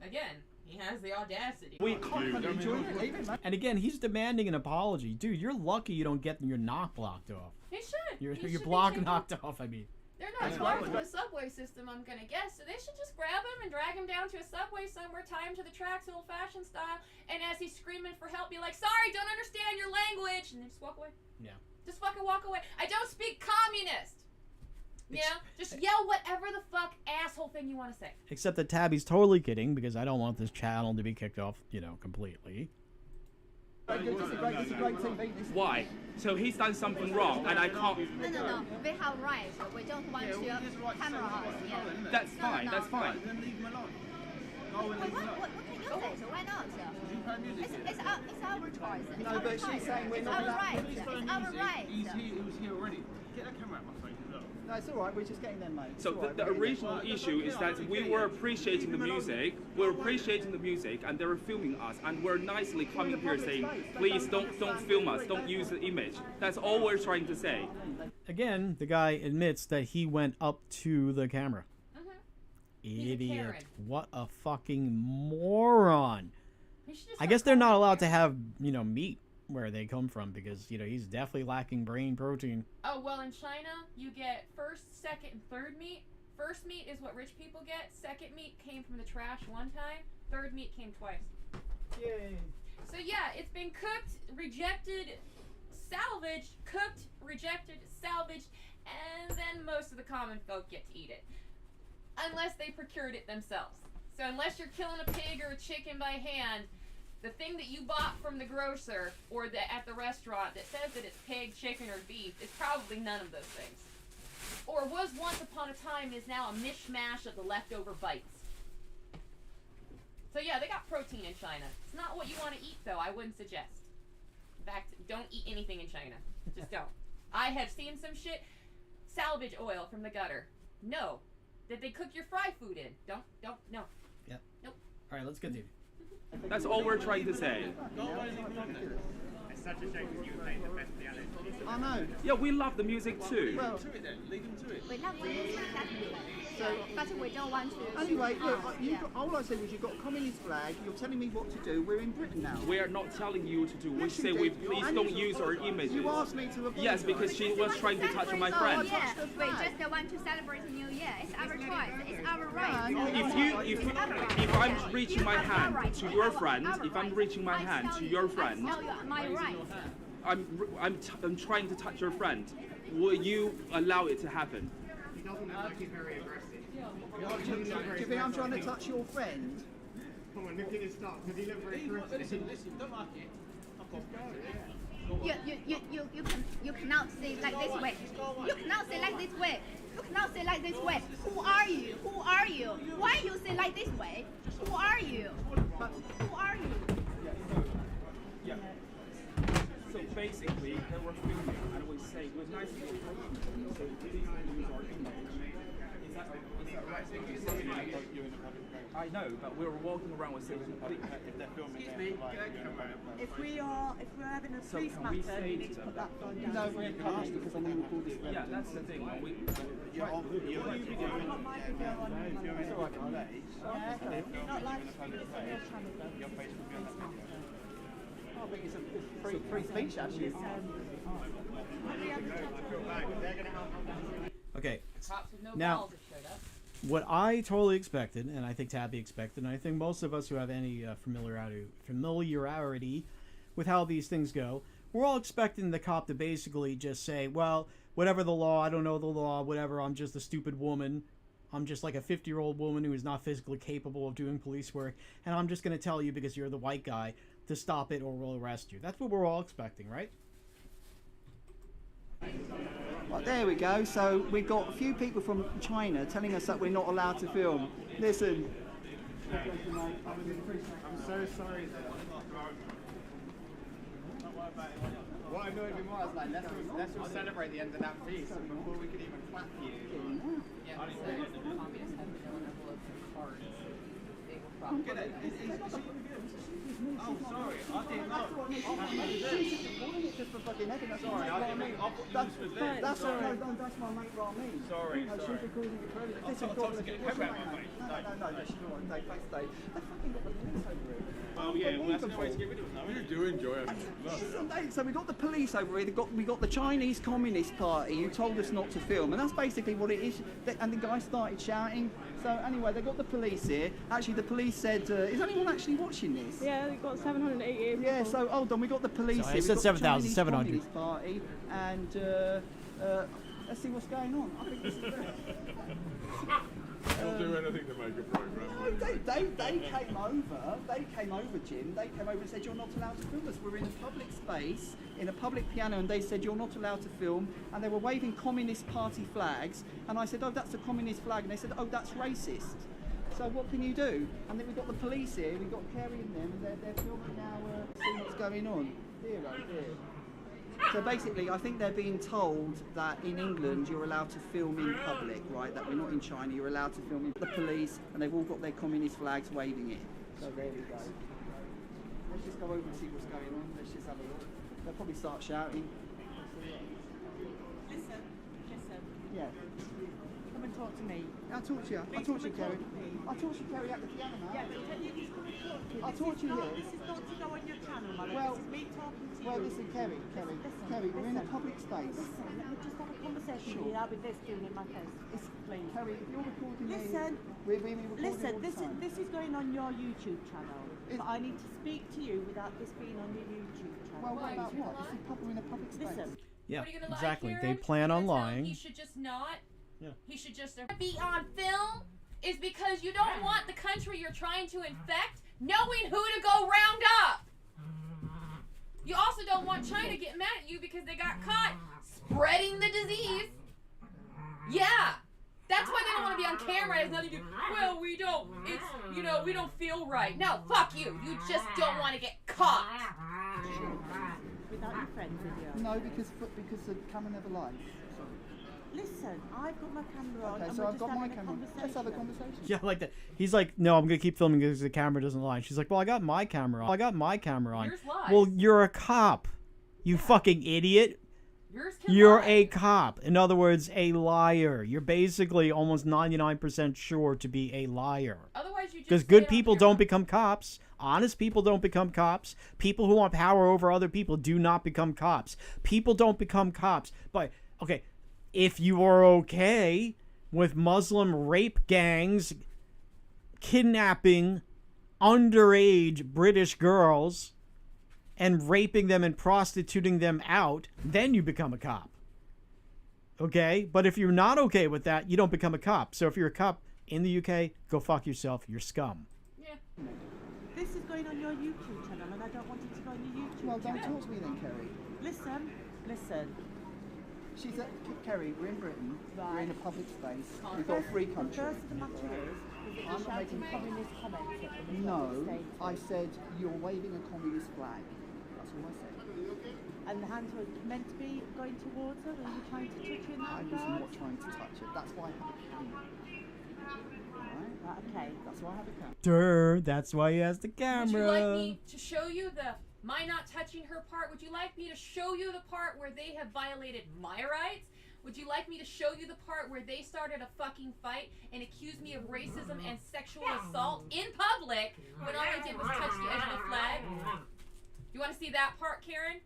Again, He has the audacity. We can't Enjoy it, leave it, mate. And again, he's demanding an apology. Dude, you're lucky you don't get your knock blocked off. He should. Your He should be block taken- knocked off, I mean. They're not smart for the subway system, I'm gonna guess. So they should just grab him and drag him down to a subway somewhere, tie him to the tracks, old-fashioned style, and as he's screaming for help, be like, "Sorry, don't understand your language," and then just walk away. Yeah. Just fucking walk away. I don't speak communist. You know, just yell whatever the fuck asshole thing you want to say. Except that Tabby's totally kidding because I don't want this channel to be kicked off, you know, completely. This is great TV. This is Why? So he's done something wrong, and I can't. No. We have rights. We don't want to camera us. Yeah. That's fine. no. That's fine. Then leave him alone. Go and What leave him alone. can you say? So why not? You play music here. It's our choice. It's No, our but she's choice. saying we're It's not our allowed- right. He's It's playing our music. right. He was here already. Get that camera out my face as well. No, it's all right. We're just getting there, mate. It's So all the, right, the we're getting original there. issue is that we were appreciating the music, and they were filming us, and we're nicely coming here saying, please don't film us, don't use the image. That's all we're trying to say. Again, the guy admits that he went up to the camera. He's a Idiot. Karen. What a fucking moron. You should just I start guess they're not calling allowed it to have, you know, meat where they come from because, you know, he's definitely lacking brain protein. Oh, well, in China, you get first, second, and third meat. First meat is what rich people get. Second meat came from the trash one time. Third meat came twice. Yay. So, yeah, it's been cooked, rejected, salvaged, cooked, rejected, salvaged, and then most of the common folk get to eat it. Unless they procured it themselves. So, unless you're killing a pig or a chicken by hand, the thing that you bought from the grocer or at the restaurant that says that it's pig, chicken, or beef is probably none of those things. Or was once upon a time is now a mishmash of the leftover bites. So yeah, they got protein in China. It's not what you want to eat though, I wouldn't suggest. In fact, don't eat anything in China. Just don't. I have seen some shit. Salvage oil from the gutter. No. Did they cook your fry food in? Don't, no. Yep. Nope. All right, let's continue. That's all we're trying to say. It's such a shame because you played the best piano. I know. Yeah, we love the music too. Well, To it then. Lead him to it. We love the music, definitely. But we don't want to. anyway, look, yeah. all I said was you've got a communist flag. You're telling me what to do. We're in Britain now. We are not telling you to do. We Yes, you say did. we please And don't you- use our images. You asked me to apologise. Yes, because she was trying to touch on my friend. Yeah, the we flag. just want to celebrate the New Year. It's our choice. It's our right. If I'm reaching my hand to your friend, if I'm reaching my hand to your friend, No, you're my right. I'm trying to touch your friend. Will you allow it to happen? He doesn't look like he's very aggressive. Do you think I'm trying to touch your friend? Come on, look at his start. Does he look very aggressive? Listen, don't like it. You cannot say like this way. You cannot say like this way. You cannot say like this way. Who are you? Who are you? Why you say like this way? Who are you? Who are you? Yeah. So basically, they were filming, and we say we're nice to you. So please use our image. Is that right? I know, but we were walking around with saying, If they're filming it, If we're having a So police can we matter, say you to need to them- put that phone down. No, we can't because I'm going to record this. yeah, that's the thing. When we, you're on the I've got my video on my If you're in a public place, Yeah, and they're filming not you like in a public it's place, your channel, your face will be on that video. I think it's a free speech, actually. I feel bad 'cause they're going to help us. Okay, Cops with no Now- balls have showed up. what I totally expected, and I think Tabby expected, and I think most of us who have any familiarity with how these things go, we're all expecting the cop to basically just say, well, whatever the law, I don't know the law, whatever, I'm just a stupid woman. I'm just like a 50-year-old woman who is not physically capable of doing police work, and I'm just going to tell you because you're the white guy to stop it or we'll arrest you. That's what we're all expecting, right? Right, there we go. So we've got a few people from China telling us that we're not allowed to film. Listen. I'm so sorry that what annoyed me more, I was like, let's all celebrate the end of that piece before we could even clap you. Yeah, so the communists have vanilla envelopes and cards. They were probably sorry, I didn't know. She's just recording it just for fucking evidence. Sorry, I didn't think. I thought you was there. That's Sorry. that's my mate Ramin. Sorry, No, she's sorry. recording it for evidence. I Listen, told her to get a camera out of my face. No, she's all right. Thanks, Dave. They fucking got the police over here. Well, yeah, well, that's no way to get rid of it now. You do enjoy it. So we got the police over here. We got the Chinese Communist Party who told us not to film, and that's basically what it is. And the guy started shouting. So anyway, they got the police here. Actually, the police said, "Is anyone actually watching this?" Yeah, we've got 780 people. Yeah. So hold on, we got the police So I here. said We've got the 7,700. Chinese Communist Party, and let's see what's going on. I think this is very... They'll do anything to make a program. They came over, Jim. They came over and said, you're not allowed to film us. We're in a public space, in a public piano, and they said, you're not allowed to film. And they were waving Communist Party flags. And I said, oh, that's a communist flag. And they said, oh, that's racist. So what can you do? And then we've got the police here, we've got Kerry and them, and they're filming now, seeing what's going on. Here. So basically, I think they're being told that in England you're allowed to film in public, right? That we're not in China, you're allowed to film in the police, and they've all got their communist flags waving it. So there we go. Let's just go over and see what's going on. Let's just have a look. They'll probably start shouting. Listen. Yeah. Come and talk to me. I'll talk to you. I'll talk to you, Kerry. I'll talk to you, Kerry, at the piano now. Yeah, but can you just come and talk to me? I'll talk to you here. This is not to go on your channel, my love. Well- This is me talking to you. Well, listen, Kerry, we're in a public space. Listen, let me just have a conversation Sure. with you. I'll be this doing in my face. Please. Kerry, if you're recording Listen. we're recording Listen, all the time. this is going on your YouTube channel. But I need to speak to you without this being on your YouTube channel. Well, what about what? This is we're in a public space. Listen. Yeah, What are you gonna lie, exactly. Karen? They plan on You're gonna tell him lying. He should just not. Yeah. He should just be on film. Is because you don't want the country you're trying to infect knowing who to go round up. You also don't want China getting mad at you because they got caught spreading the disease. Yeah. That's why they don't want to be on camera. It's nothing to do. Well, we don't. It's, we don't feel right. No, fuck you. You just don't want to get caught. Without your friends with you. No, because the camera never lies. Listen, I've got my camera on. Okay, and so we're I've just got my having a camera. Let's have a conversation. Yeah, like that. He's like, no, I'm gonna keep filming because the camera doesn't lie. She's like, well, I got my camera on. Yours lies. Well, you're a cop. You fucking idiot. Yours can You're lie. a cop. In other words, a liar. You're basically almost 99% sure to be a liar. Otherwise, you just Because say good it on people camera. don't become cops. Honest people don't become cops. People who want power over other people do not become cops. People don't become cops. But, okay, if you are okay with Muslim rape gangs kidnapping underage British girls and raping them and prostituting them out, then you become a cop. Okay? But if you're not okay with that, you don't become a cop. So if you're a cop in the UK, go fuck yourself. You're scum. Yeah. This is going on your YouTube channel, and I don't want it to go on your YouTube Well, don't channel. talk to me then, Kerry. Listen. She said, Kerry, we're in Britain. We're in a public space. We've got a First- free country. The first of the matter is I'm that not you're making shouting communist comments at them. No, I said you're waving a communist flag. That's all I said. And the hands were meant to be going towards her. Were you trying to touch her in that I was regard? not trying to touch it. That's why I have a camera. Right? Okay. That's why I have a camera. Durr, that's why he has the camera. Would you like me to show you the my not touching her part? Would you like me to show you the part where they have violated my rights? Would you like me to show you the part where they started a fucking fight and accused me of racism and sexual assault in public when all I did was touch the edge of the flag? You want to see that part, Karen?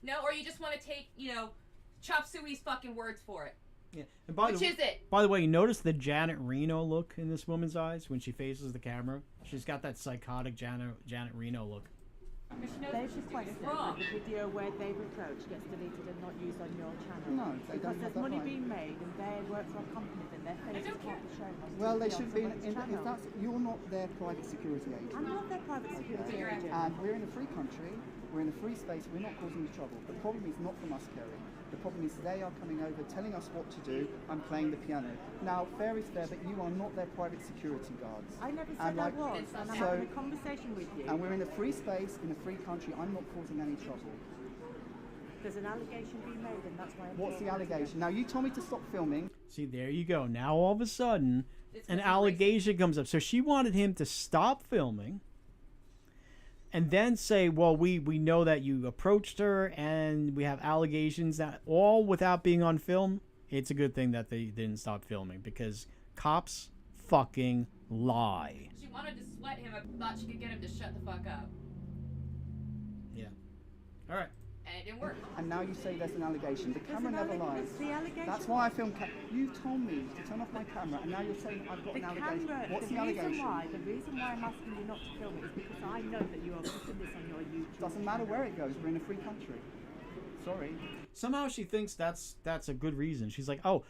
No? Or you just want to take, Chop Suey's fucking words for it? Yeah. And by Which the, is it? By the way, you notice the Janet Reno look in this woman's eyes when she faces the camera? She's got that psychotic Janet Reno look. Because she knows They've what she's requested wrong. that the video where they reproach gets deleted and not used on your channel. No, they because don't have there's that money right. being made and they work for a company and their faces don't can't be shown on Well, they TV on should be. somebody's If channel. that's you're not their private security agent. I'm not their private security Okay. agent. And we're in a free country. We're in a free space. We're not causing you trouble. The problem is not from us, Kerry. The problem is they are coming over, telling us what to do. I'm playing the piano. Now, fair is fair, but you are not their private security guards. I never said And I like- was, and I'm so- having a conversation with you. And we're in a free space, in a free country. I'm not causing any trouble. There's an allegation being made, and that's why I'm What's the talking to you. allegation? Now, you told me to stop filming. See, there you go. Now all of a sudden, It's an gonna be allegation comes up. So she wanted him to stop filming. and then say, well, we know that you approached her and we have allegations, that all without being on film, it's a good thing that they didn't stop filming, because cops fucking lie. She wanted to sweat him. I thought she could get him to shut the fuck up. Yeah. All right. And it didn't work. And now you say there's an allegation. The camera never lies. The allegation. That's why I filmed. You told me to turn off my camera, and now you're saying I've got The an allegation. camera. What's the The allegation? reason why I'm asking you not to film it is because I know that you are putting this on your YouTube. Doesn't matter where it goes. We're in a free country. Sorry. Somehow she thinks that's a good reason. She's like, oh,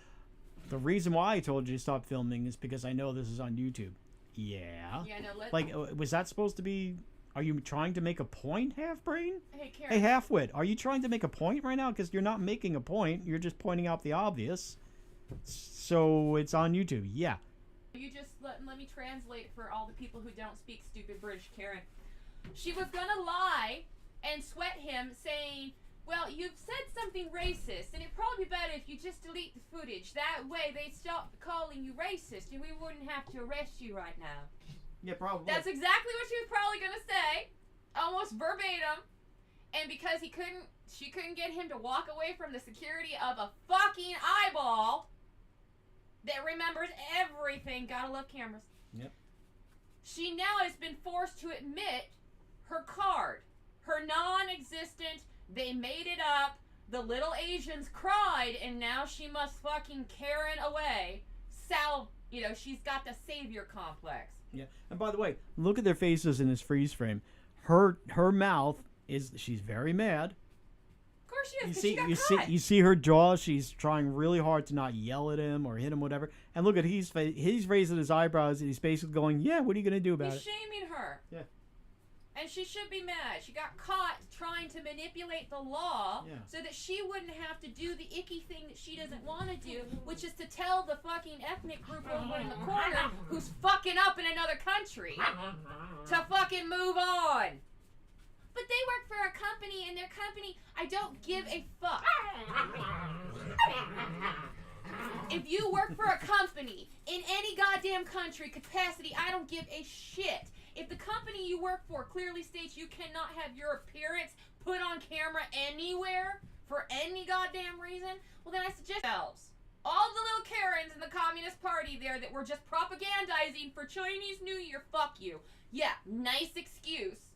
the reason why I told you to stop filming is because I know this is on YouTube. Yeah. Yeah, no, Like, was that supposed to be... Are you trying to make a point, half-brain? Hey, Karen. Hey, half-wit, are you trying to make a point right now? Because you're not making a point. You're just pointing out the obvious. So it's on YouTube. Yeah. You just let me translate for all the people who don't speak stupid British, Karen. She was gonna lie and sweat him, saying, well, you've said something racist, and it'd probably be better if you just delete the footage. That way they'd stop calling you racist, and we wouldn't have to arrest you right now. Yeah, probably. That's exactly what she was probably gonna say, almost verbatim. And because she couldn't get him to walk away from the security of a fucking eyeball that remembers everything. Gotta love cameras. Yep. She now has been forced to admit her card, her non-existent. They made it up. The little Asians cried, and now she must fucking Karen away. She's got the savior complex. Yeah. And by the way, look at their faces in this freeze frame. Her mouth is, she's very mad. Of course she is, 'cause she got caught. You see her jaw. She's trying really hard to not yell at him or hit him, whatever. And look at he's raising his eyebrows, and he's basically going, "Yeah, what are you gonna do about He's it?" shaming her. Yeah. And she should be mad. She got caught trying to manipulate the law so that she wouldn't have to do the icky thing that she doesn't want to do, which is to tell the fucking ethnic group over in the corner who's fucking up in another country to fucking move on. But they work for a company, and their company, I don't give a fuck. If you work for a company in any goddamn country capacity, I don't give a shit. If the company you work for clearly states you cannot have your appearance put on camera anywhere for any goddamn reason, well then I suggest yourselves. All the little Karens in the Communist Party there that were just propagandizing for Chinese New Year, fuck you. Yeah, nice excuse.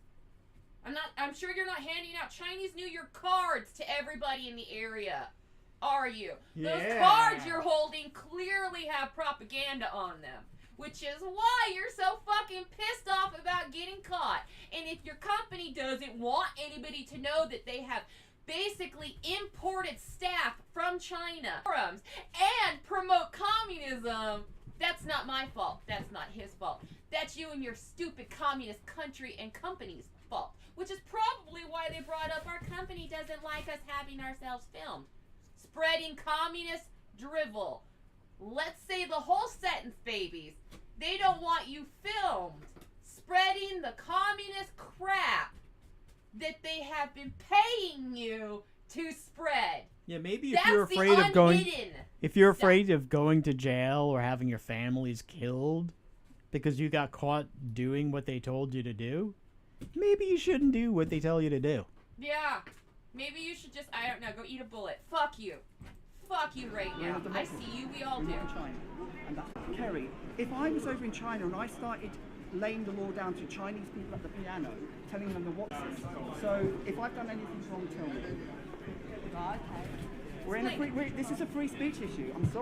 I'm sure you're not handing out Chinese New Year cards to everybody in the area, are you? Yeah. Those cards you're holding clearly have propaganda on them, which is why you're so fucking pissed off about getting caught. And if your company doesn't want anybody to know that they have basically imported staff from China forums and promote communism, that's not my fault. That's not his fault. That's you and your stupid communist country and company's fault, which is probably why they brought up our company doesn't like us having ourselves filmed. Spreading communist drivel. Let's say the whole sentence, babies. They don't want you filmed spreading the communist crap that they have been paying you to spread. Yeah, maybe if That's you're the afraid of going, unhidden if you're stuff. afraid of going to jail or having your families killed because you got caught doing what they told you to do, maybe you shouldn't do what they tell you to do. Yeah. Maybe you should just, I don't know, go eat a bullet. Fuck you. Fuck you right now. I see you, we all do. China. And that's Kerry. If I was over in China and I started laying the law down to Chinese people at the piano, telling them the what's so if I've done anything wrong, tell me. Right, okay. We're in a free. This is a free speech issue. I'm sorry.